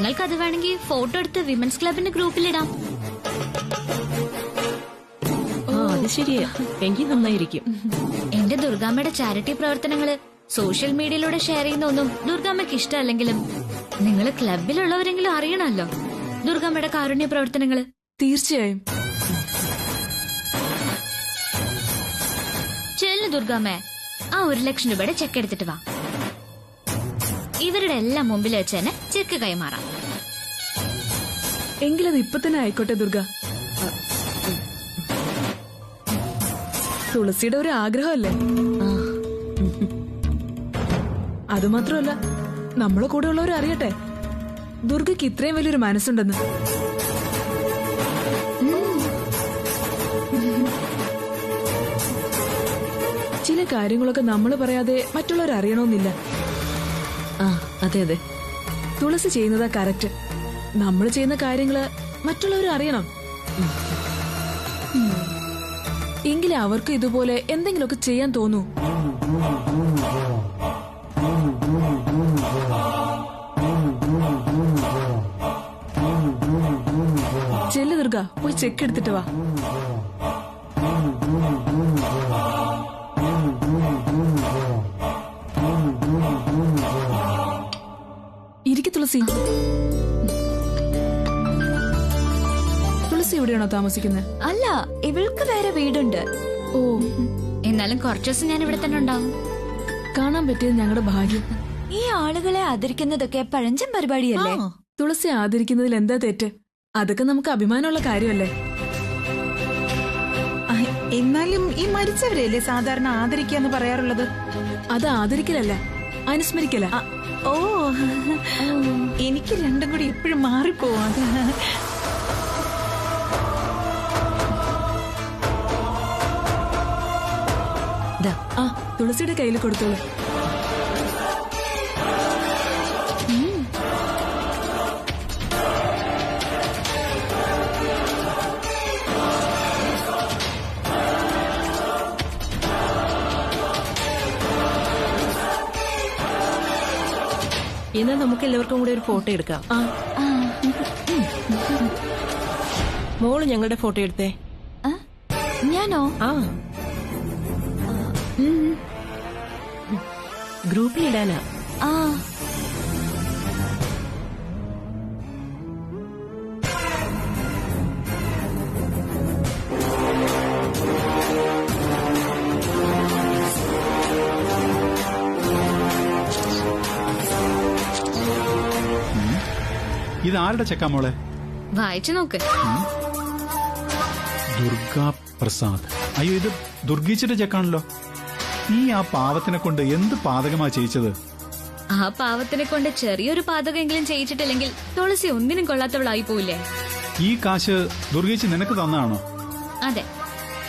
നിങ്ങൾക്കത് വേണമെങ്കിൽ ഫോട്ടോ എടുത്ത് വിമൻസ് ക്ലബിന്റെ ഗ്രൂപ്പിലിടാം. അത് ശരിയാ, എങ്കിൽ നന്നായിരിക്കും. എന്റെ ദുർഗാമ്മയുടെ ചാരിറ്റി പ്രവർത്തനങ്ങള് സോഷ്യൽ മീഡിയയിലൂടെ ഷെയർ ചെയ്യുന്നൊന്നും ദുർഗാമ്മയ്ക്ക് ഇഷ്ടമല്ലെങ്കിലും നിങ്ങൾ ക്ലബിലുള്ളവരെങ്കിലും അറിയണമല്ലോ ദുർഗാമ്മയുടെ കാരുണ്യ പ്രവർത്തനങ്ങള്. തീർച്ചയായും. ചെല്ലു ദുർഗാമ്മേ, ആ 1 ലക്ഷം രൂപയുടെ ചെക്ക് എടുത്തിട്ട് വാ. ഇവരുടെ എല്ലാം മുമ്പിൽ വെച്ച് തന്നെ ചെക്ക് കൈമാറാം. എങ്കിലത് ഇപ്പൊ തന്നെ ആയിക്കോട്ടെ ദുർഗ. തുളസിയുടെ ഒരു ആഗ്രഹമല്ലേ? അതുമാത്രമല്ല, നമ്മളെ കൂടെ ഉള്ളവർ അറിയട്ടെ ദുർഗയ്ക്ക് ഇത്രയും വലിയൊരു മനസ്സുണ്ടെന്ന്. ചില കാര്യങ്ങളൊക്കെ നമ്മൾ പറയാതെ മറ്റുള്ളവർ അറിയണമെന്നില്ല. അതെ അതെ, തുളസി ചെയ്യുന്നതാ കറക്റ്റ്. നമ്മൾ ചെയ്യുന്ന കാര്യങ്ങള് മറ്റുള്ളവർ അറിയണം. എങ്കിലേ അവർക്ക് ഇതുപോലെ എന്തെങ്കിലുമൊക്കെ ചെയ്യാൻ തോന്നൂ. ചെല്ലു ദുർഗ, പോയി ചെക്ക് എടുത്തിട്ട് വാ. ഇരിക്കു തുളസി. തുളസി എവിടെയാണോ താമസിക്കുന്നത്? അല്ല, ഇവൾക്ക് വേറെ വീടുണ്ട്. ഓ, എന്നാലും കുറച്ചു ദിവസം ഞാൻ ഇവിടെ തന്നെ ഉണ്ടാവും. കാണാൻ പറ്റിയത് ഞങ്ങളുടെ ഭാഗ്യം. ഈ ആളുകളെ ആദരിക്കുന്നതൊക്കെ പഴഞ്ചൻ പരിപാടിയല്ലേ? തുളസി ആദരിക്കുന്നതിൽ എന്താ തെറ്റ്? അതൊക്കെ നമുക്ക് അഭിമാനമുള്ള കാര്യമല്ലേ? എന്നാലും ഈ മരിച്ചവരെയല്ലേ സാധാരണ ആദരിക്കാന്ന് പറയാറുള്ളത്? അത് ആദരിക്കലല്ല, അനുസ്മരിക്കല. ഓ, എനിക്ക് രണ്ടും കൂടി എപ്പോഴും മാറിപ്പോവാ. ആ, തുളസിയുടെ കയ്യിൽ കൊടുത്തോളൂ. എന്നാൽ നമുക്ക് എല്ലാവർക്കും കൂടെ ഒരു ഫോട്ടോ എടുക്കാം. മോള് ഞങ്ങളുടെ ഫോട്ടോ എടുത്തേ. ഞാനോ? ഗ്രൂപ്പിലിടാനാ. ഇത് ആരുടെ ചെക്കാ മോളെ? വായിച്ചു നോക്ക്. ദുർഗാ പ്രസാദ്. അയ്യോ, ഇത് ദുർഗീച്ചിന്റെ ചെക്കാണല്ലോ. നീ ആ പാവത്തിനെ കൊണ്ട് എന്ത് പാതകമാ ചെയ്യിച്ചത്? ആ പാവത്തിനെ കൊണ്ട് ചെറിയൊരു പാതകമെങ്കിലും ചെയ്യിച്ചിട്ടില്ലെങ്കിൽ തുളസി ഒന്നിനും കൊള്ളാത്തവളായി പോയില്ലേ? ഈ കാശ് ദുർഗീച്ചി നിനക്ക് തന്നാണോ? അതെ,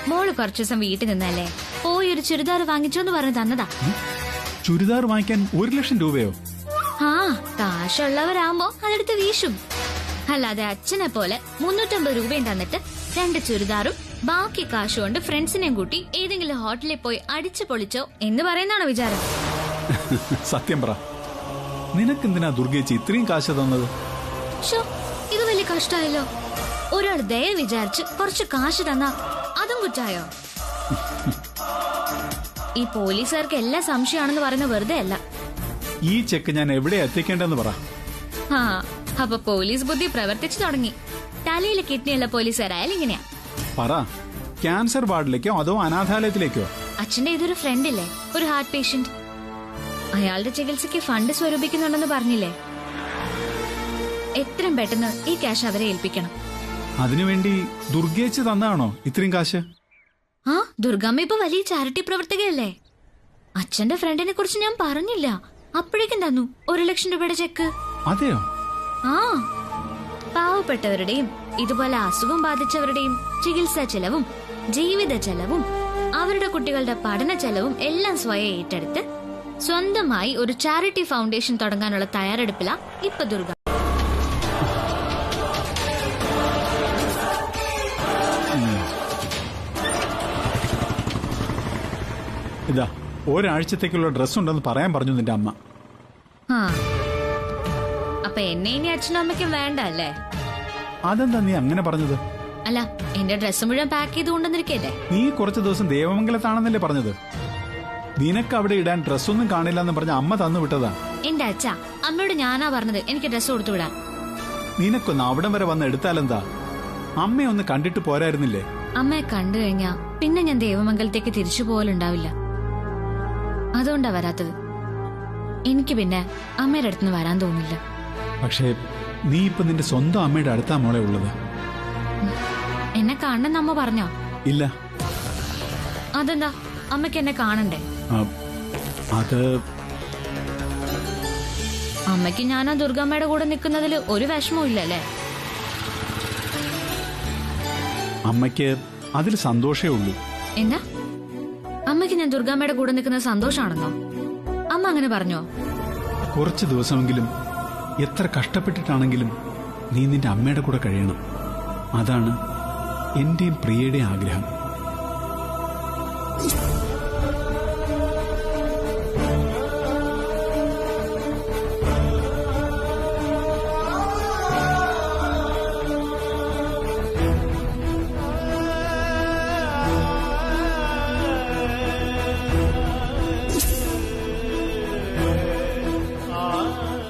മോള് കുറച്ചു ദിവസം വീട്ടിൽ നിന്നല്ലേ, പോയി ഒരു ചുരിദാർ വാങ്ങിച്ചോന്ന് പറഞ്ഞ് തന്നതാ. ചുരിദാർ വാങ്ങിക്കാൻ 1 ലക്ഷം രൂപയോ? ആ, കാശുള്ളവരാകുമ്പോ അതെടുത്ത് വീശും. അല്ലാതെ അച്ഛനെ പോലെ 350 രൂപയും തന്നിട്ട് 2 ചുരിദാറും ബാക്കി കാശുകൊണ്ട് ഫ്രണ്ട്സിനെയും കൂട്ടി ഏതെങ്കിലും ഹോട്ടലിൽ പോയി അടിച്ചു പൊളിച്ചോ എന്ന് പറയുന്നതാണോ വിചാരം? സത്യം പറ, നിനക്കെന്തിനാ ദുർഗേച്ചി ഇത്രയും കാശ് തന്നത്? ഇത് വലിയ കഷ്ടമായല്ലോ. ഒരാൾ ദയ വിചാരിച്ച് കുറച്ച് കാശ് തന്നാ അതും കുറ്റായോ? ഈ പോലീസുകാർക്ക് എല്ലാ സംശയമാണെന്ന് പറയുന്ന വെറുതെ അല്ല. ഈ ചെക്ക് ഞാൻ എവിടെ എത്തിക്കേണ്ടെന്ന് പറ. അപ്പൊ പോലീസ് ബുദ്ധി പ്രവർത്തിച്ചു തുടങ്ങി. തലയിലെ കിഡ്നിയുള്ള പോലീസുകാരായാലും ഇങ്ങനെയാ. പറ, ക്യാൻസർ വാർഡിലേക്കോ അതോ അനാഥാലയത്തിലേക്കോ? അച്ഛന്റെ ഇതൊരു ഫ്രണ്ട് ഇല്ലേ, ഒരു ഹാർട്ട് പേഷ്യന്റ്. അയാളുടെ ചികിത്സയ്ക്ക് ഫണ്ട് സ്വരൂപിക്കുന്നുണ്ടെന്ന് പറഞ്ഞില്ലേ? എത്രയും പെട്ടെന്ന് ഈ ക്യാഷ് അവരെ ഏൽപ്പിക്കണം. അതിനുവേണ്ടി ദുർഗേച്ചി തന്നാണോ ഇത്രയും കാശ്? ദുർഗാമ്മ ഇപ്പൊ വലിയ ചാരിറ്റി പ്രവർത്തകയല്ലേ. അച്ഛന്റെ ഫ്രണ്ടിനെ കുറിച്ച് ഞാൻ പറഞ്ഞില്ല, അപ്പോഴേക്കും തന്നു 1 ലക്ഷം രൂപയുടെ ചെക്ക്. അതെയോ? പാവപ്പെട്ടവരുടെയും ഇതുപോലെ അസുഖം ബാധിച്ചവരുടെയും ചികിത്സാ ചെലവും ജീവിത ചെലവും അവരുടെ കുട്ടികളുടെ പഠന ചെലവും എല്ലാം സ്വയം ഏറ്റെടുത്ത് സ്വന്തമായി ഒരു ചാരിറ്റി ഫൗണ്ടേഷൻ തുടങ്ങാനുള്ള തയ്യാറെടുപ്പിലാ ഇപ്പൊ ദുർഗ. ഇതാ, ഒരാഴ്ചത്തേക്കുള്ള ഡ്രസ് ഉണ്ടെന്ന് പറയാൻ പറഞ്ഞു നിന്റെ അമ്മ. അപ്പൊ അപ്പൊ എന്നെ ഇനി അച്ഛനും അമ്മയ്ക്കും വേണ്ട അല്ലേ? അതെന്താ നീ അങ്ങനെ പറഞ്ഞത്? അല്ല, എന്റെ ഡ്രസ്സ് മുഴുവൻ പാക്ക് ചെയ്ത് കൊണ്ടുവന്നിരിക്കല്ലേ? നീ കുറച്ചു ദിവസം ദേവമംഗലത്താണെന്നല്ലേ പറഞ്ഞത്? നിനക്ക് അവിടെ ഇടാൻ ഡ്രസ്സൊന്നും കാണില്ലെന്ന് പറഞ്ഞ അമ്മ തന്നു വിട്ടതാ. എന്റെ അച്ഛ, അമ്മയോട് ഞാനാ പറഞ്ഞത് എനിക്ക് ഡ്രസ്സ് കൊടുത്തു വിടാൻ. നിനക്കൊന്ന് അവിടം വരെ വന്ന് എടുത്താലെന്താ? അമ്മയൊന്ന് കണ്ടിട്ട് പോരായിരുന്നില്ലേ? അമ്മയെ കണ്ടു കഴിഞ്ഞാ പിന്നെ ഞാൻ ദേവമംഗലത്തേക്ക് തിരിച്ചു പോകലുണ്ടാവില്ല. അതുകൊണ്ടാ വരാത്തത്. എനിക്ക് പിന്നെ അമ്മയുടെ അടുത്തുനിന്ന് വരാൻ തോന്നില്ല. പക്ഷേ നീ ഇപ്പൊ നിന്റെ സ്വന്തം അമ്മയുടെ അടുത്താ മോളെ ഉള്ളത്. എന്നെ കാണണമെന്ന് അമ്മ പറഞ്ഞോ? ഇല്ല. അതെന്താ? അമ്മയ്ക്ക് എന്നെ കാണണ്ടേ? അത് അമ്മയ്ക്ക് ഞാൻ ആ ദുർഗമ്മയുടെ കൂടെ നിൽക്കുന്നതിൽ ഒരു വിഷമവും ഇല്ലല്ലേ? അമ്മയ്ക്ക് അതിൽ സന്തോഷേ ഉള്ളൂ. എന്താ? അമ്മയ്ക്ക് ഞാൻ ദുർഗമ്മയുടെ കൂടെ നിൽക്കുന്നത് സന്തോഷാണെന്നോ? അമ്മ അങ്ങനെ പറഞ്ഞോ? കുറച്ചു ദിവസമെങ്കിലും എത്ര കഷ്ടപ്പെട്ടിട്ടാണെങ്കിലും നീ നിന്റെ അമ്മയുടെ കൂടെ കഴിയണം. അതാണ് എന്റെയും പ്രിയയുടെയും ആഗ്രഹം.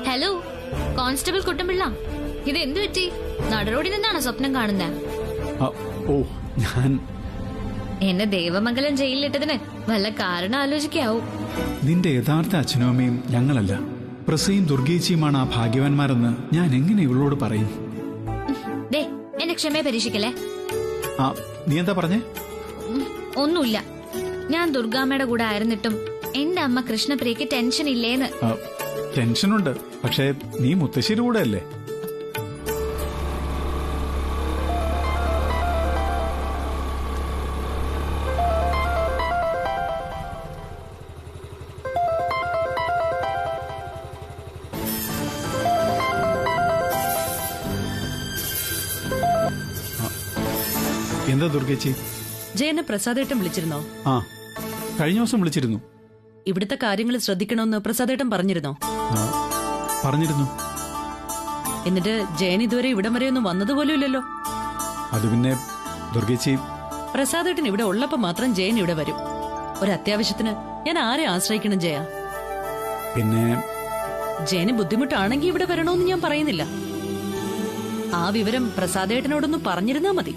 ഹലോ കോൺസ്റ്റബിൾ കുട്ടമ്പിള്ള, ഇത് എന്തു പറ്റി? നടറോഡിൽ നിന്നാണോ സ്വപ്നം കാണുന്നത്? ഓ, ഞാൻ എന്നെ ദേവമംഗലം ജയിലിലിട്ടതിന് വല്ല കാരണം ആലോചിക്കാവും. നിന്റെ യഥാർത്ഥ അച്ഛനും അമ്മയും ഞങ്ങളല്ല, പ്രസയും ദുർഗേച്ചിയുമാണ് ആ ഭാഗ്യവാന്മാരെന്ന് ഞാൻ എങ്ങനെ ഇവളോട് പറയും? ദേ, എന്നെ ക്ഷമയെ പരീക്ഷിക്കല്ലേ? നീ എന്താ പറഞ്ഞേ? ഒന്നുമില്ല. ഞാൻ ദുർഗാമ്മയുടെ കൂടെ ആയിരുന്നിട്ടും എന്റെ അമ്മ കൃഷ്ണപ്രിയക്ക് ടെൻഷൻ ഇല്ലേന്ന്. ടെൻഷനുണ്ട്, പക്ഷേ നീ മുത്തശ്ശിയുടെ കൂടെ അല്ലേ? എന്താ ദുർഗേച്ചി? ജയനെ പ്രസാദേട്ടൻ വിളിച്ചിരുന്നോ? ആ, കഴിഞ്ഞ ദിവസം വിളിച്ചിരുന്നു. ഇവിടുത്തെ കാര്യങ്ങൾ ശ്രദ്ധിക്കണമെന്ന് പ്രസാദേട്ടൻ പറഞ്ഞിരുന്നോ? പറഞ്ഞിരുന്നു. എന്നിട്ട് ജയൻ ഇതുവരെ ഇവിടം വരെ ഒന്നും വന്നതുപോലും ഇല്ലല്ലോ. അത് പിന്നെ ദുർഗേച്ചി, പ്രസാദേട്ടൻ ഇവിടെ ഉള്ളപ്പോ മാത്രം ജയൻ ഇവിടെ വരും. ഒരു അത്യാവശ്യത്തിന് ഞാൻ ആരെ ആശ്രയിക്കണം ജയ? പിന്നെ ജയന് ബുദ്ധിമുട്ടാണെങ്കിൽ ഇവിടെ വരണമെന്ന് ഞാൻ പറയുന്നില്ല. ആ വിവരം പ്രസാദേട്ടനോടൊന്ന് പറഞ്ഞിരുന്നാ മതി.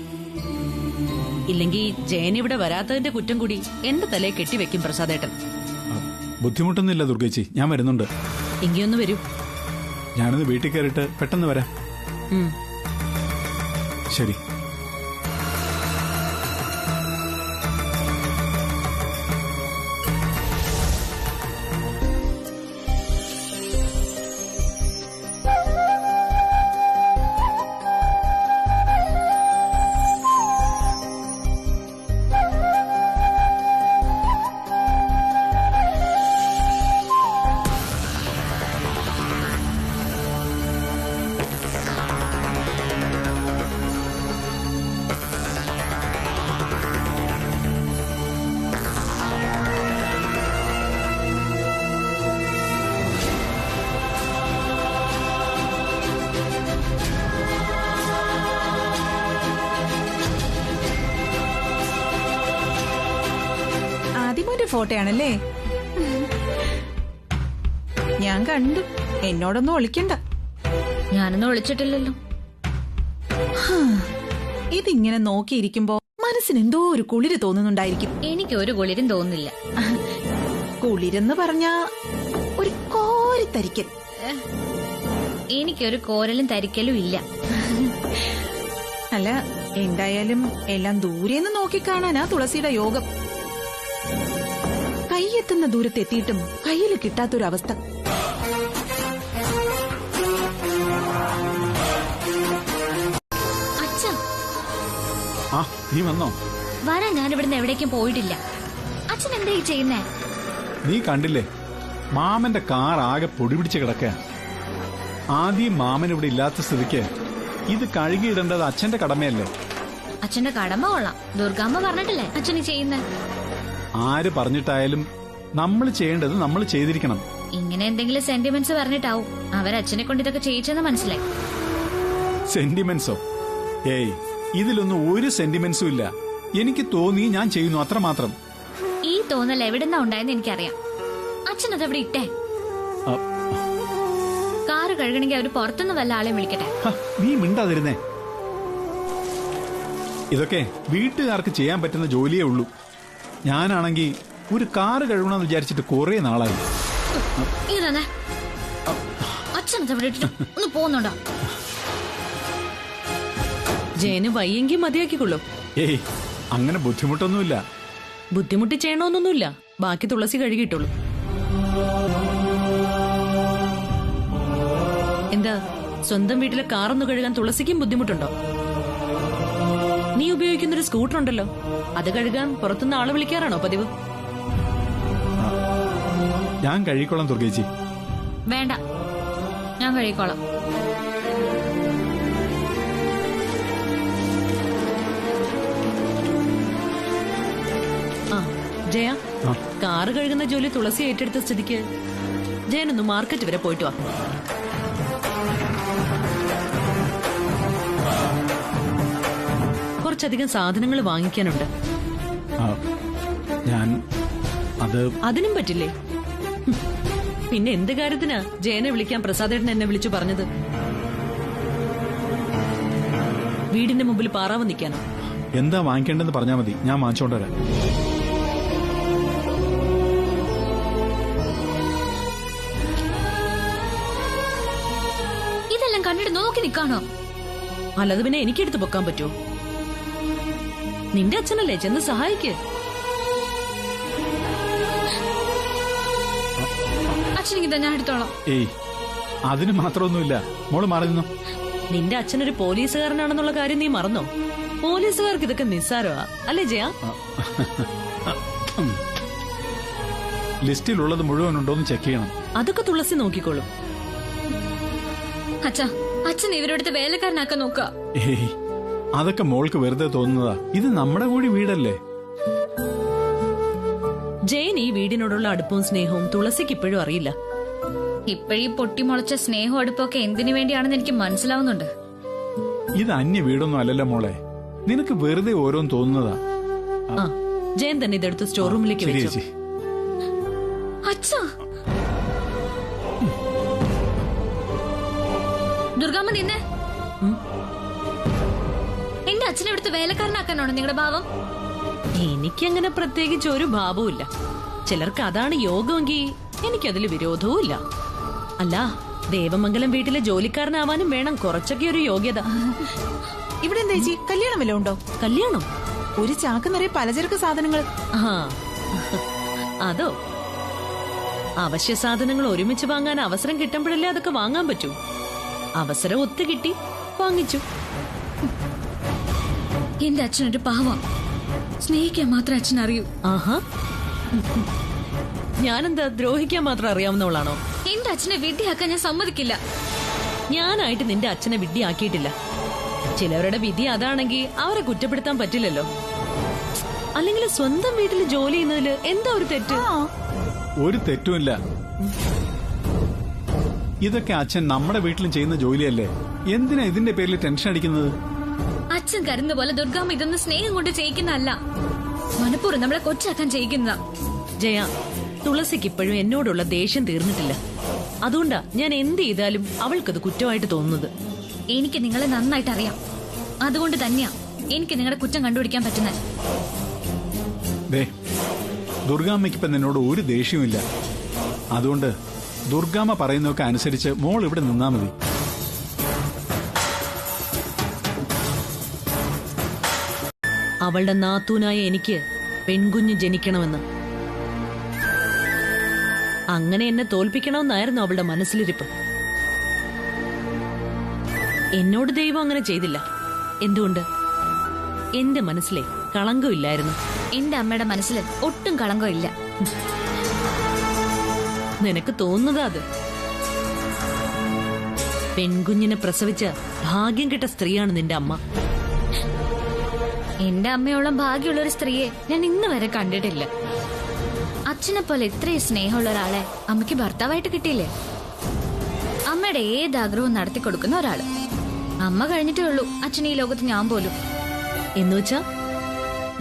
ഇല്ലെങ്കിൽ ജയൻ ഇവിടെ വരാത്തതിന്റെ കുറ്റം കൂടി എന്റെ തലയെ കെട്ടിവെക്കും പ്രസാദേട്ടൻ. ബുദ്ധിമുട്ടൊന്നുമില്ല ദുർഗേച്ചി, ഞാൻ വരുന്നുണ്ട്. എങ്കിയൊന്ന് വരൂ. ഞാനൊന്ന് വീട്ടിൽ കയറിയിട്ട് പെട്ടെന്ന് വരാം. ശരി. ആദ്യമൊരു ഫോട്ടോയാണല്ലേ? ഞാൻ കണ്ടു. എന്നോടൊന്നും ഒളിക്കണ്ട. ഞാനൊന്നും ഒളിച്ചിട്ടില്ലല്ലോ. ഇതിങ്ങനെ നോക്കിയിരിക്കുമ്പോ മനസ്സിന് എന്തോ ഒരു കുളിര് തോന്നുന്നുണ്ടായിരിക്കും. എനിക്ക് ഒരു കുളിരും തോന്നുന്നില്ല. കുളിരെന്ന് പറഞ്ഞാ ഒരു കോരിത്തരിക്കൽ. എനിക്കൊരു കോരലും തരിക്കലും ഇല്ല. അല്ല, എന്തായാലും എല്ലാം ദൂരെന്ന് നോക്കിക്കാണാനാ തുളസിയുടെ യോഗം. കൈയെത്തുന്ന ദൂരത്തെത്തിയിട്ടും കയ്യിൽ കിട്ടാത്തൊരവസ്ഥ. അച്ഛാ, നീ വന്നോ? വരാൻ ഞാൻ ഇവിടുന്ന് എവിടേക്കും പോയിട്ടില്ല. അച്ഛൻ എന്താ ഈ ചെയ്യുന്നേ? നീ കണ്ടില്ലേ, മാമന്റെ കാർ ആകെ പൊടി പിടിച്ച് കിടക്കുക. ആദ്യം മാമൻ ഇവിടെ ഇല്ലാത്ത സ്ഥിതിക്ക് ഇത് കഴുകിയിടേണ്ടത് അച്ഛന്റെ കടമയല്ലേ? അച്ഛന്റെ കടമ കൊള്ളാം. ദുർഗാമ്മ പറഞ്ഞിട്ടില്ലേ അച്ഛന് ചെയ്യുന്നേ? ആര് പറഞ്ഞിട്ടായാലും നമ്മൾ ചെയ്യേണ്ടത് നമ്മൾ ചെയ്തിരിക്കണം. ഇങ്ങനെ എന്തെങ്കിലും സെന്റിമെന്റ്സ് പറഞ്ഞിട്ടാവും അവരച്ഛനെ കൊണ്ട് ഇതൊക്കെ ചെയ്യിച്ചെന്ന് മനസ്സിലായി. സെന്റിമെന്റ്സോ? ഏയ്, ഇതിലൊന്നും ഒരു സെന്റിമെന്റ്സും ഇല്ല. എനിക്ക് തോന്നി ഞാൻ ചെയ്യുന്നു, അത്രമാത്രം. ഈ തോന്നൽ എവിടെന്നാ ഉണ്ടായെന്ന് എനിക്കറിയാം. അച്ഛനത് എവിടെ ഇട്ടേ? കാറ് കഴുകണമെങ്കിൽ അവര് പുറത്തുനിന്ന് വല്ല ആളെ വിളിക്കട്ടെ. നീ മിണ്ടാതിരുന്നേ. ഇതൊക്കെ വീട്ടുകാർക്ക് ചെയ്യാൻ പറ്റുന്ന ജോലിയേ ഉള്ളൂ. ഞാനാണെങ്കിൽ ഒരു കാറ് കഴുകണമെന്ന് വിചാരിച്ചിട്ട് കുറെ നാളായി. അച്ഛനത് എവിടെ ഇട്ടിട്ട് ഒന്ന് പോകുന്നുണ്ടോ? ജയന് വയ്യെങ്കിൽ മതിയാക്കിക്കൊള്ളൂ. ഏയ്, അങ്ങനെ ബുദ്ധിമുട്ടൊന്നുമില്ല. ബുദ്ധിമുട്ടി ചെയ്യണമെന്നൊന്നുമില്ല. ബാക്കി തുളസി കഴുകിയിട്ടുള്ളൂ. എന്താ, സ്വന്തം വീട്ടിലെ കാറൊന്നു കഴുകാൻ തുളസിക്കും ബുദ്ധിമുട്ടുണ്ടോ? നീ ഉപയോഗിക്കുന്നൊരു സ്കൂട്ടർ ഉണ്ടല്ലോ, അത് കഴുകാൻ പുറത്തുനിന്ന് ആളെ വിളിക്കാറാണോ പതിവ്? ഞാൻ കഴുകിക്കോളാം ദുർഗേച്ചി. വേണ്ട, ഞാൻ കഴുകിക്കോളാം. ആ ജയ, കാറ് കഴുകുന്ന ജോലി തുളസി ഏറ്റെടുത്ത സ്ഥിതിക്ക് ജയനൊന്ന് മാർക്കറ്റ് വരെ പോയിട്ട് വാ. കുറച്ചധികം സാധനങ്ങൾ വാങ്ങിക്കാനുണ്ട്. ഞാൻ അതിനും പറ്റില്ലേ? പിന്നെ എന്ത് കാര്യത്തിനാ ജയനെ വിളിക്കാൻ പ്രസാദേട്ടൻ എന്നെ വിളിച്ചു പറഞ്ഞത്? വീടിന്റെ മുമ്പിൽ പാറാവ് നിൽക്കാനോ? എന്താ വാങ്ങിക്കേണ്ടെന്ന് പറഞ്ഞാൽ മതി, ഞാൻ വാങ്ങിച്ചോണ്ട് വരാം. ഇതെല്ലാം കണ്ടിട്ട് നോക്കി നിൽക്കാണോ? അല്ലാതെ പിന്നെ എനിക്കെടുത്ത് പൊക്കാൻ പറ്റുമോ? നിന്റെ അച്ഛനല്ലേ, ചെന്ന് സഹായിക്ക്. അച്ഛനെങ്കിൽ ഞാൻ എടുത്തോളാം. ഏയ്, അതിന് മാത്രമൊന്നുമില്ല. മോള് മാറി നിന്നോ. നിന്റെ അച്ഛനൊരു പോലീസുകാരനാണെന്നുള്ള കാര്യം നീ മറന്നോ? പോലീസുകാർക്ക് ഇതൊക്കെ നിസ്സാരമാ അല്ലേ ജയ? ലിസ്റ്റിലുള്ളത് മുഴുവൻ ഉണ്ടോന്ന് ചെക്ക് ചെയ്യണം. അതൊക്കെ തുളസി നോക്കിക്കോളും. അച്ഛാ, അച്ഛൻ ഇവരോടത്ത് വേലക്കാരനാക്കാൻ നോക്കുക. ഏയ്, അതൊക്കെ മോൾക്ക് വെറുതെ തോന്നുന്നതാ. ഇത് നമ്മുടെ കൂടി വീടല്ലേ. ജയൻ ഈ വീടിനോടുള്ള അടുപ്പവും സ്നേഹവും തുളസിക്ക് ഇപ്പോഴും അറിയില്ല. ഇപ്പോഴീ പൊട്ടിമുളച്ച സ്നേഹവും അടുപ്പൊക്കെ എന്തിനു വേണ്ടിയാണെന്ന് എനിക്ക് മനസ്സിലാവുന്നുണ്ട്. ഇത് അന്യ വീടൊന്നും അല്ലല്ലോ മോളെ. നിനക്ക് വെറുതെ ഓരോന്ന് തോന്നുന്നതാ. ആ, ജയൻ തന്നെ ഇതെടുത്ത് സ്റ്റോർ റൂമിലേക്ക് ശരി വെച്ചു. ചേച്ചി. അച്ഛാ, ദുർഗാമ്മ നിന്നെ. എന്റെ അച്ഛനെ ഇവിടുത്തെ വേലക്കാരനാക്കാനാണോ നിങ്ങളുടെ ഭാവം? എനിക്കങ്ങനെ പ്രത്യേകിച്ച് ഒരു ഭാവവുമില്ല. ചിലർക്ക് അതാണ് യോഗമെങ്കിൽ എനിക്കതിൽ വിരോധവും ഇല്ല. അല്ല, ദേവമംഗലം വീട്ടിലെ ജോലിക്കാരനാവാനും വേണം കുറച്ചൊക്കെ ഒരു യോഗ്യത. ഇവിടെ എന്താ ചേച്ചി, കല്യാണം വല്ലതും ഉണ്ടോ? കല്യാണം? ഒരു ചാക്ക് നിറയെ പലചരക്ക് സാധനങ്ങൾ. ആ, അതോ? അവശ്യ സാധനങ്ങൾ ഒരുമിച്ച് വാങ്ങാൻ അവസരം കിട്ടുമ്പോഴല്ലേ അതൊക്കെ വാങ്ങാൻ പറ്റൂ. അവസരം ഒത്തു കിട്ടി, വാങ്ങിച്ചു. എന്റെ അച്ഛനൊരു പാവം. സ്നേഹിക്കാൻ മാത്രം അച്ഛൻ അറിയൂ. ആഹാ, ഞാനെന്താ ദ്രോഹിക്കാൻ മാത്രം അറിയാവുന്നവളാണോ? എന്റെ അച്ഛനെ വിഡ്ഢിയാക്കാൻ ഞാൻ സമ്മതിക്കില്ല. ഞാനായിട്ട് നിന്റെ അച്ഛനെ വിഡ്ഢിയാക്കിയിട്ടില്ല. ചിലവരുടെ വിധി അതാണെങ്കിൽ അവരെ കുറ്റപ്പെടുത്താൻ പറ്റില്ലല്ലോ. അല്ലെങ്കിൽ സ്വന്തം വീട്ടിൽ ജോലി ചെയ്യുന്നതിൽ എന്താ ഒരു തെറ്റ്? ഒരു തെറ്റുമില്ല. ഇതൊക്കെ അച്ഛൻ നമ്മുടെ വീട്ടിലും ചെയ്യുന്ന ജോലിയല്ലേ. എന്തിനാ ഇതിന്റെ പേരിൽ ടെൻഷൻ അടിക്കുന്നത്? അച്ഛൻ കരുന്ന പോലെ ദുർഗാമ്മ ഇതൊന്നും സ്നേഹം കൊണ്ട് ചെയ്യിക്കുന്നതല്ല, മനഃപൂർവ്വം നമ്മളെ കൊച്ചാക്കാൻ ചെയ്യിക്കുന്നതാ. ജയ, തുളസിക്ക് ഇപ്പോഴും എന്നോടുള്ള ദേഷ്യം തീർന്നിട്ടില്ല. അതുകൊണ്ടാ ഞാൻ എന്ത് ചെയ്താലും അവൾക്കത് കുറ്റമായിട്ട് തോന്നുന്നത്. എനിക്ക് നിങ്ങളെ നന്നായിട്ട് അറിയാം. അതുകൊണ്ട് തന്നെയാ എനിക്ക് നിങ്ങളുടെ കുറ്റം കണ്ടുപിടിക്കാൻ പറ്റുന്നത്. ദുർഗാമ്മയ്ക്കിപ്പം നിന്നോട് ഒരു ദേഷ്യവുമില്ല. അതുകൊണ്ട് ദുർഗാമ്മ പറയുന്നതൊക്കെ അനുസരിച്ച് മോൾ ഇവിടെ നിന്നാ മതി. അവളുടെ നാത്തൂനായ എനിക്ക് പെൺകുഞ്ഞ് ജനിക്കണമെന്ന്, അങ്ങനെ എന്നെ തോൽപ്പിക്കണമെന്നായിരുന്നു അവളുടെ മനസ്സിലിരിപ്പ്. എന്നോട് ദൈവം അങ്ങനെ ചെയ്തില്ല. എന്തുകൊണ്ട്? എന്റെ മനസ്സിലെ കളങ്കമില്ലായിരുന്നു. എന്റെ അമ്മയുടെ മനസ്സിൽ ഒട്ടും കളങ്കമില്ല. നിനക്ക് തോന്നുന്നതാ അത്. പെൺകുഞ്ഞിനെ പ്രസവിച്ച ഭാഗ്യം കിട്ട സ്ത്രീയാണ് നിന്റെ അമ്മ. എന്റെ അമ്മയോളം ഭാഗ്യമുള്ള ഒരു സ്ത്രീയെ ഞാൻ ഇന്ന് വരെ കണ്ടിട്ടില്ല. അച്ഛനെ പോലെ ഇത്രയും സ്നേഹമുള്ള ഒരാളെ അമ്മയ്ക്ക് ഭർത്താവായിട്ട് കിട്ടിയില്ലേ? അമ്മയുടെ ഏത് ആഗ്രഹവും നടത്തി കൊടുക്കുന്ന ഒരാള്. അമ്മ കഴിഞ്ഞിട്ടേ ഉള്ളൂ അച്ഛൻ ഈ ലോകത്ത് ഞാൻ പോലും. എന്നുവെച്ചാ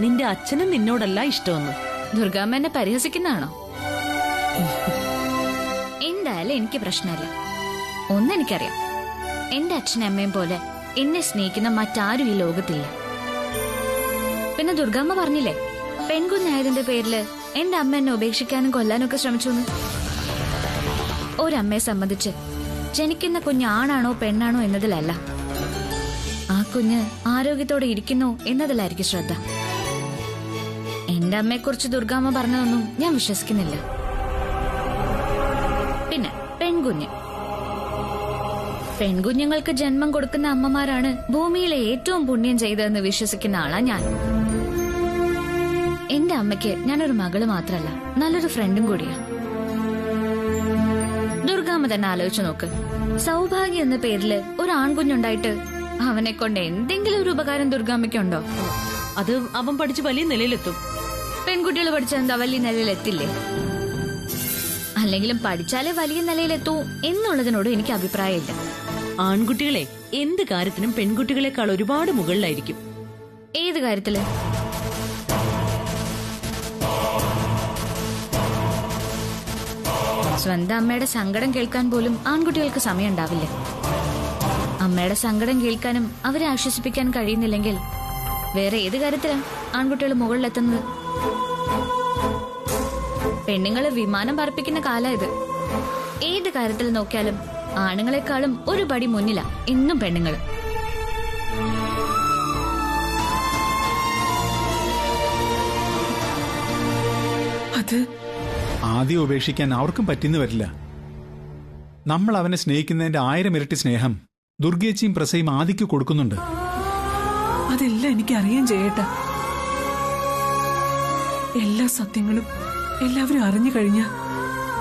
നിന്റെ അച്ഛനും നിന്നോടല്ല ഇഷ്ടമെന്ന്? ദുർഗാമ്മ എന്നെ പരിഹസിക്കുന്നതാണോ? എന്തായാലും എനിക്ക് പ്രശ്നമില്ല. ഒന്നെനിക്കറിയാം, എന്റെ അച്ഛനും അമ്മയും പോലെ എന്നെ സ്നേഹിക്കുന്ന മറ്റാരും ഈ ലോകത്തില്ല. പിന്നെ ദുർഗാമ്മ പറഞ്ഞില്ലേ, പെൺകുഞ്ഞായതിന്റെ പേരില് എന്റെ അമ്മ എന്നെ ഉപേക്ഷിക്കാനും കൊല്ലാനും ഒക്കെ ശ്രമിച്ചു. ഒരമ്മയെ സംബന്ധിച്ച് ജനിക്കുന്ന കുഞ്ഞ് ആണാണോ പെണ്ണാണോ എന്നതിലല്ല, ആ കുഞ്ഞ് ആരോഗ്യത്തോടെ ഇരിക്കുന്നോ എന്നതിലായിരിക്കും ശ്രദ്ധ. എന്റെ അമ്മയെക്കുറിച്ച് ദുർഗാമ്മ പറഞ്ഞതൊന്നും ഞാൻ വിശ്വസിക്കുന്നില്ല. പിന്നെ പെൺകുഞ്ഞുങ്ങൾക്ക് ജന്മം കൊടുക്കുന്ന അമ്മമാരാണ് ഭൂമിയിലെ ഏറ്റവും പുണ്യം ചെയ്തതെന്ന് വിശ്വസിക്കുന്ന ആളാ ഞാൻ. എന്റെ അമ്മയ്ക്ക് ഞാനൊരു മകള് മാത്രല്ല, നല്ലൊരു ഫ്രണ്ടും കൂടിയാ. ദുർഗാമ്മ തന്നെ ആലോചിച്ചു നോക്ക്, സൗഭാഗ്യം എന്ന പേരില് ഒരു ആൺകുഞ്ഞുണ്ടായിട്ട് അവനെ കൊണ്ട് എന്തെങ്കിലും ഒരു ഉപകാരം ദുർഗാമ്മയ്ക്കുണ്ടോ? അത് അവൻ പഠിച്ച് വലിയ നിലയിലെത്തും. പെൺകുട്ടികൾ പഠിച്ചെന്താ വലിയ നിലയിലെത്തില്ലേ? അല്ലെങ്കിലും പഠിച്ചാലേ വലിയ നിലയിലെത്തൂ എന്നുള്ളതിനോട് എനിക്ക് അഭിപ്രായമില്ല. ആൺകുട്ടികളെ എന്ത് കാര്യത്തിനും പെൺകുട്ടികളെക്കാൾ ഒരുപാട് മുകളിലായിരിക്കും. ഏത് കാര്യത്തില്? സ്വന്തം അമ്മയുടെ സങ്കടം കേൾക്കാൻ പോലും ആൺകുട്ടികൾക്ക് സമയം ഉണ്ടാവില്ല. അമ്മയുടെ സങ്കടം കേൾക്കാനും അവരെ ആശ്വസിപ്പിക്കാൻ കഴിയുന്നില്ലെങ്കിൽ വേറെ ഏത് കാര്യത്തിലാ ആൺകുട്ടികൾ മുകളിലെത്തുന്നത്? പെണ്ണുങ്ങള് വിമാനം പറപ്പിക്കുന്ന കാലാ ഇത്. ഏത് കാര്യത്തിൽ നോക്കിയാലും ആണുങ്ങളെക്കാളും ഒരു പടി മുന്നിലാ ഇന്നും പെണ്ണുങ്ങൾ. അത് ആദ്യം ഉപേക്ഷിക്കാൻ അവർക്കും പറ്റിന്ന് വരില്ല. നമ്മൾ അവനെ സ്നേഹിക്കുന്നതിന്റെ 1000 ഇരട്ടി സ്നേഹം ദുർഗേച്ചിയും പ്രസയും ആദിക്ക് കൊടുക്കുന്നുണ്ട്. അതെല്ലാം എനിക്ക് അറിയാൻ ചെയ്യട്ടെ. എല്ലാ സത്യങ്ങളും എല്ലാവരും അറിഞ്ഞു കഴിഞ്ഞ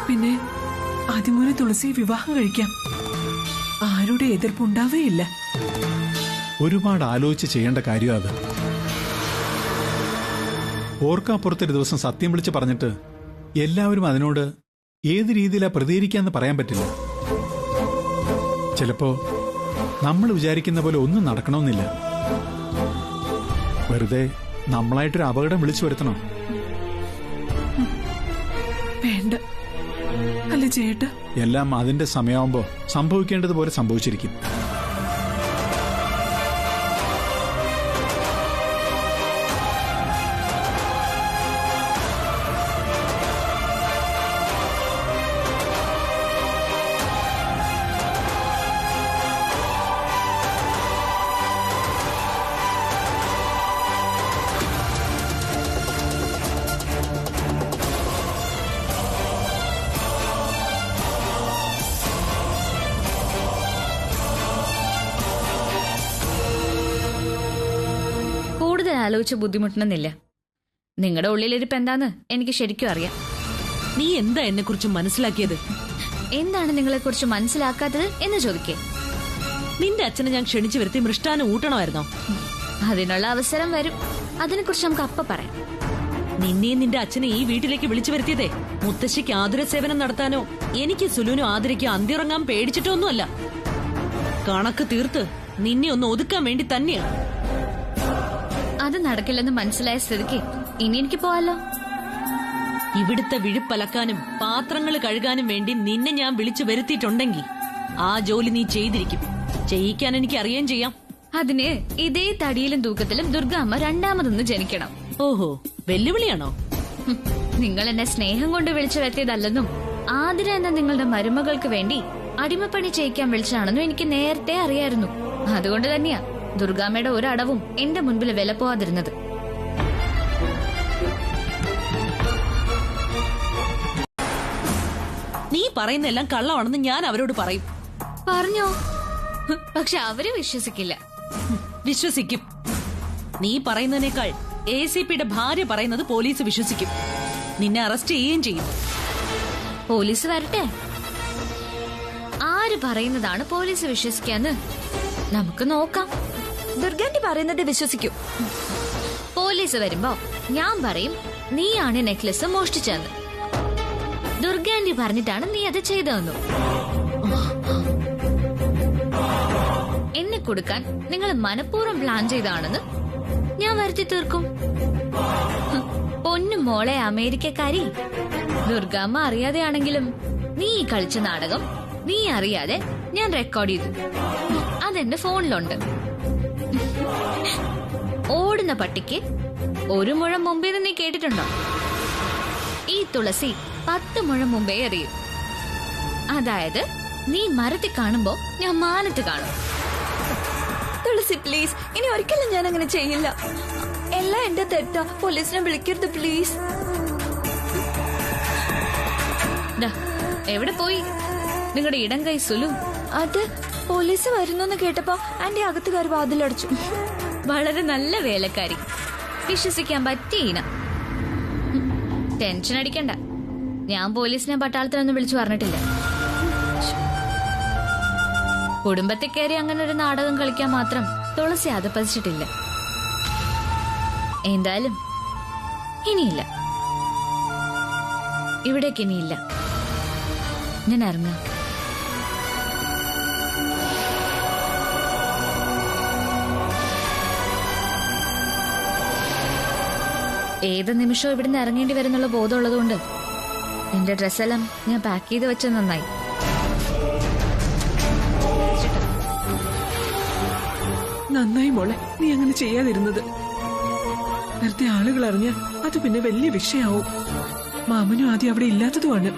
പിന്നെ ആദ്യമോനെ തുളസിയെ വിവാഹം കഴിക്കാം. ആരുടെ എതിർപ്പുണ്ടാവേയില്ല. ഒരുപാട് ആലോചിച്ച് ചെയ്യേണ്ട കാര്യം അത്. ഓർക്കാപ്പുറത്തൊരു ദിവസം സത്യം വിളിച്ച് പറഞ്ഞിട്ട് എല്ലാവരും അതിനോട് ഏത് രീതിയിലാ പ്രതികരിക്കാന്ന് പറയാൻ പറ്റില്ല. ചിലപ്പോ നമ്മൾ വിചാരിക്കുന്ന പോലെ ഒന്നും നടക്കണമെന്നില്ല. വെറുതെ നമ്മളായിട്ടൊരു അപകടം വിളിച്ചു വരുത്തണോ? വേണ്ട അല്ല ചേട്ടാ. എല്ലാം അതിന്റെ സമയമാകുമ്പോ സംഭവിക്കേണ്ടതുപോലെ സംഭവിച്ചിരിക്കും. ആലോചിച്ച് ബുദ്ധിമുട്ടണമെന്നില്ല. നിങ്ങളുടെ ഉള്ളിലിരിപ്പ് എന്താന്ന് എനിക്ക് ശരിക്കും അറിയാം. നീ എന്താ എന്നെ കുറിച്ച് മനസ്സിലാക്കിയത്? എന്താണ് നിങ്ങളെ കുറിച്ച് മനസ്സിലാക്കാത്തത് എന്ന് ചോദിക്കേ. നിന്റെ അച്ഛനെ ഞാൻ ക്ഷണിച്ചു വരുത്തി മൃഷ്ടാനം ഊട്ടണമായിരുന്നോ? അതിനുള്ള അവസരം വരും. അതിനെക്കുറിച്ച് നമുക്ക് അപ്പ പറയാം. നിന്നെയും നിന്റെ അച്ഛനെ ഈ വീട്ടിലേക്ക് വിളിച്ചു വരുത്തിയതേ മുത്തശ്ശിക്ക് ആതുര സേവനം നടത്താനോ എനിക്ക് സുലുവിനോ ആതിരയ്ക്കോ അന്തിയുറങ്ങാൻ പേടിച്ചിട്ടോ ഒന്നുമല്ല. കണക്ക് തീർത്ത് നിന്നെ ഒന്ന് ഒതുക്കാൻ വേണ്ടി തന്നെയാണ്. അത് നടക്കില്ലെന്ന് മനസ്സിലായ സ്ഥിതിക്ക് ഇനി എനിക്ക് പോവാലോ. ഇവിടുത്തെ വിഴുപ്പലക്കാനും പാത്രങ്ങൾ കഴുകാനും വേണ്ടി നിന്നെ ഞാൻ വിളിച്ചു വരുത്തിയിട്ടുണ്ടെങ്കിൽ ആ ജോലി നീ ചെയ്തിരിക്കും. ചെയ്യിക്കാൻ എനിക്ക് അറിയാൻ ചെയ്യാം. അതിന് ഇതേ തടിയിലും തൂക്കത്തിലും ദുർഗാമ്മ രണ്ടാമതൊന്ന് ജനിക്കണം. ഓഹോ, വെല്ലുവിളിയാണോ? നിങ്ങൾ എന്നെ സ്നേഹം കൊണ്ട് വിളിച്ചു വരുത്തിയതല്ലെന്നും ആതിര എന്ന നിങ്ങളുടെ മരുമകൾക്ക് വേണ്ടി അടിമപ്പണി ചെയ്യിക്കാൻ വിളിച്ചാണെന്നും എനിക്ക് നേരത്തെ അറിയായിരുന്നു. അതുകൊണ്ട് തന്നെയാ ദുർഗാമ്മയുടെ ഒരടവും എന്റെ മുൻപിൽ വില പോവാതിരുന്നത്. നീ പറയുന്നെല്ലാം കള്ളമാണെന്ന് ഞാൻ അവരോട് പറയും. പറഞ്ഞോ? പക്ഷെ അവര് വിശ്വസിക്കില്ല. വിശ്വസിക്കും. നീ പറയുന്നതിനേക്കാൾ ACPയുടെ ഭാര്യ പറയുന്നത് പോലീസ് വിശ്വസിക്കും. നിന്നെ അറസ്റ്റ് ചെയ്യുകയും ചെയ്യും. പോലീസ് വരട്ടെ. ആര് പറയുന്നതാണ് പോലീസ് വിശ്വസിക്കാന്ന് നമുക്ക് നോക്കാം. ദുർഗാന്റി പറയുന്നത് വിശ്വസിക്കൂ. പോലീസ് വരുമ്പോ ഞാൻ പറയും നീയാണ് നെക്ലസ് മോഷ്ടിച്ചെന്ന്. ദുർഗാന്റി പറഞ്ഞിട്ടാണ് നീ അത് ചെയ്തതെന്നു. എന്നെ കൊടുക്കാൻ നിങ്ങൾ മനഃപൂർവ്വം പ്ലാൻ ചെയ്താണെന്ന് ഞാൻ വരുത്തി തീർക്കും. പൊന്നു മോളെ അമേരിക്കക്കാരി, ദുർഗാമ്മ അറിയാതെയാണെങ്കിലും നീ കളിച്ച നാടകം നീ അറിയാതെ ഞാൻ റെക്കോർഡ് ചെയ്തു. അതെന്റെ ഫോണിലുണ്ട്. ഓടുന്ന പട്ടിക്ക് ഒരു മുഴം മുമ്പേ നീ കേട്ടിട്ടുണ്ടോ? ഈ തുളസി 10 മുഴം മുമ്പേ അറിയും. അതായത് നീ മരത്തിൽ കാണുമ്പോ ഞാൻ മാനത്ത് കാണും. തുളസി പ്ലീസ്, ഇനി ഒരിക്കലും ഞാൻ അങ്ങനെ ചെയ്യില്ല. എല്ലാം എന്റെ തെറ്റാ. പോലീസിനെ വിളിക്കരുത് പ്ലീസ്. എവിടെ പോയി നിങ്ങളുടെ ഇടം കൈ സുലു? അത് പോലീസ് വരുന്നു കേട്ടപ്പോ ആന്റി അകത്ത് കയറി വാതിലടച്ചു. വളരെ നല്ല വേലക്കാരി, വിശ്വസിക്കാൻ പറ്റിയ ഇനം. ടെൻഷൻ അടിക്കണ്ട, ഞാൻ പോലീസിനെ പട്ടാളത്തിനൊന്നും വിളിച്ചു പറഞ്ഞിട്ടില്ല. കുടുംബത്തിൽ കയറി അങ്ങനെ ഒരു നാടകം കളിക്കാൻ മാത്രം തുളസി അതപ്പതിച്ചിട്ടില്ല. എന്തായാലും ഇനിയില്ല, ഇവിടേക്ക് ഇനിയില്ല. ഞാൻ ഇറങ്ങാം. ഏത് നിമിഷവും ഇവിടുന്ന് ഇറങ്ങേണ്ടി വരുന്നുള്ള ബോധമുള്ളതുകൊണ്ട് എന്റെ ഡ്രസ്സെല്ലാം ഞാൻ പാക്ക് ചെയ്ത് വെച്ചത് നന്നായി. നന്നായി മോളെ, നീ അങ്ങനെ ചെയ്യാതിരുന്നത്. നേരത്തെ ആളുകൾ അറിഞ്ഞ അത് പിന്നെ വലിയ വിഷയാവും. മാമനും ആദ്യം അവിടെ ഇല്ലാത്തതുമാണ്.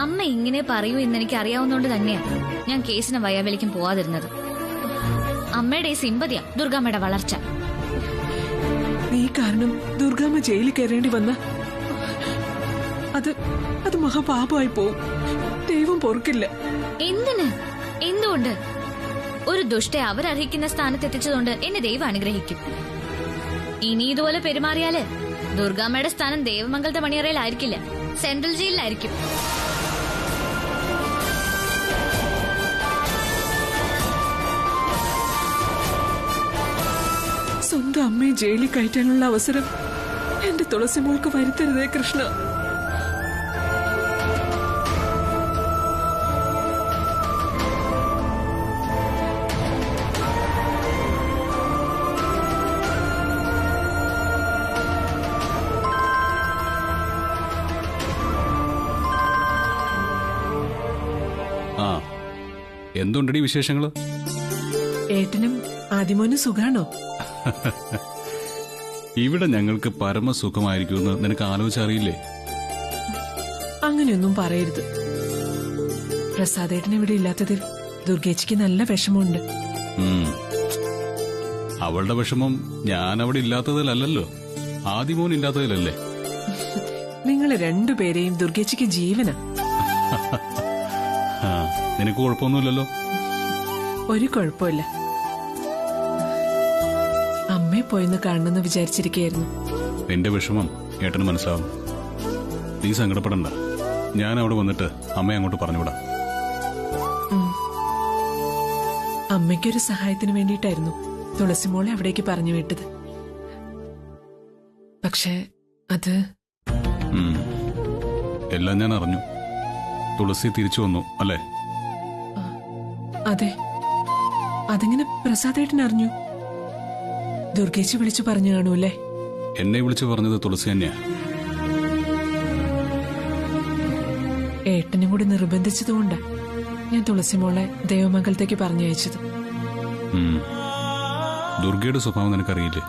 അമ്മ ഇങ്ങനെ പറയൂ എന്നെനിക്ക് അറിയാവുന്നതുകൊണ്ട് തന്നെയാ ഞാൻ കേസിന് വയ്യാവലിക്കും പോവാതിരുന്നത്. അമ്മയുടെ ഈ സിമ്പതിയാ ദുർഗാമ്മയുടെ വളർച്ച. നീ കാരണം ദുർഗാമ്മ ജയിലിൽ കയറേണ്ടി വന്ന അത് മഹാപാപമായി പോവും. ദൈവം പൊറുക്കില്ല. എന്തിന്? എന്തുകൊണ്ട്? ഒരു ദുഷ്ട അവരർഹിക്കുന്ന സ്ഥാനത്ത് എത്തിച്ചതുകൊണ്ട് എന്നെ ദൈവം അനുഗ്രഹിക്കും. ഇനി ഇതുപോലെ പെരുമാറിയാല് ദുർഗാമ്മയുടെ സ്ഥാനം ദേവമംഗലത്തെ മണിയറയിലായിരിക്കില്ല, സെൻട്രൽ ജയിലിലായിരിക്കും. സ്വന്തം അമ്മയെ ജയിലിൽ കയറ്റാനുള്ള അവസരം എന്റെ തുളസി മോൾക്ക് വരുത്തരുതേ കൃഷ്ണ. ആ, എന്തുണ്ടടി വിശേഷങ്ങള്? ഏട്ടനും ആദിമോനും സുഖാണോ? ഇവിടെ ഞങ്ങൾക്ക് പരമസുഖമായിരിക്കുമെന്ന് നിനക്ക് ആലോചിച്ചറിയില്ലേ? അങ്ങനെയൊന്നും പറയരുത്. പ്രസാദേട്ടൻ ഇവിടെ ഇല്ലാത്തതിൽ ദുർഗേച്ചിക്ക് നല്ല വിഷമമുണ്ട്. അവളുടെ വിഷമം ഞാൻ അവിടെ ഇല്ലാത്തതിലല്ലോ, ആദിമോൻ ഇല്ലാത്തതിലല്ലേ? നിങ്ങള് രണ്ടുപേരെയും ദുർഗേച്ചിക്ക് ജീവനാ. നിനക്ക് കുഴപ്പമൊന്നുമില്ലല്ലോ? ഒരു കുഴപ്പമില്ല. അമ്മയെ പോയിന്ന് കാണണമെന്ന് വിചാരിച്ചിരിക്കുകയായിരുന്നു. നിന്റെ വിഷമം ഏട്ടന് മനസ്സിലാവും. നീ സങ്കടപ്പെടണ്ട, ഞാൻ അവിടെ വന്നിട്ട് അമ്മയെ അങ്ങോട്ട് പറഞ്ഞുവിടാം. അമ്മയ്ക്കൊരു സഹായത്തിന് വേണ്ടിയിട്ടായിരുന്നു തുളസിമോളെ അവിടേക്ക് പറഞ്ഞു വിട്ടത്. പക്ഷേ അത് എല്ലാം ഞാൻ അറിഞ്ഞു. തുളസി തിരിച്ചു വന്നു അല്ലേ? അതെ. അതെങ്ങനെ പ്രസാദേട്ടൻ അറിഞ്ഞു? ദുർഗേച്ചി വിളിച്ചു പറഞ്ഞു കാണൂല്ലേ? എന്നെ വിളിച്ചു പറഞ്ഞത് തുളസി തന്നെയാ. ഏട്ടനും കൂടി നിർബന്ധിച്ചതുകൊണ്ടാ ഞാൻ തുളസിമോളെ ദേവമംഗലത്തേക്ക് പറഞ്ഞയച്ചത്. ദുർഗയുടെ സ്വഭാവം നിനക്കറിയില്ലേ?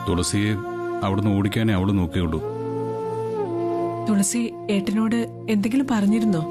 തുളസിയെ അവിടുന്ന് ഓടിക്കാനേ അവള് നോക്കിയുള്ളൂ. തുളസി ഏട്ടനോട് എന്തെങ്കിലും പറഞ്ഞിരുന്നോ?